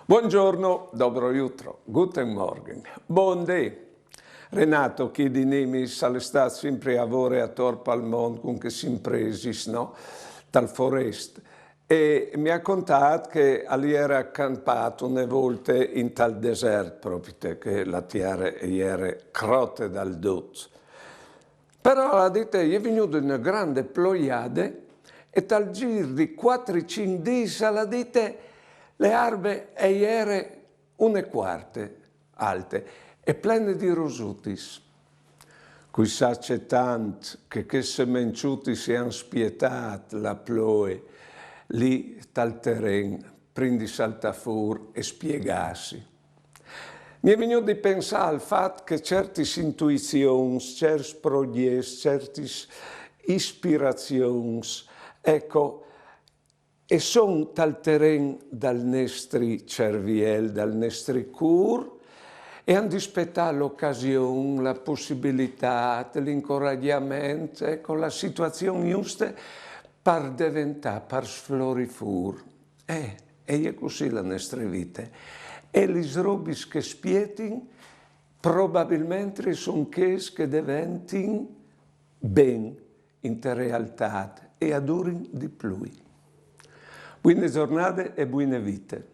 Buongiorno, dobro jutro, guten Morgen, bon day. Renato, chi di nimis all'estat sempre avore a torpa al mondo con che si impresis, no? Dal forest. E mi ha contato che era accampato una volta in tal desert, proprio che la terra era crotte dal dozzo. Però la dite, è venuta una grande ploiade e tal giro di 4-5 giorni la dite le erbe erano una quarta alte e piene di rosutis. Qui c'è tanto che semenciuti si hanno spietato la ploe lì tal terreno, prima di saltare fuori e spiegarsi. Mi è venuto di pensare al fatto che certe intuizioni, certi progetti, certe ispirazioni, ecco, e sono tal terreno dal nostro cervello, dal nostro cuore, e hanno aspettato l'occasione, la possibilità, l'incoraggiamento, ecco, la situazione giusta per diventare, per sflorire. E è così la nostra vita. E le robe che spietano probabilmente sono quelle che diventano ben in realtà e adurano di più. Buone giornate e buone vite.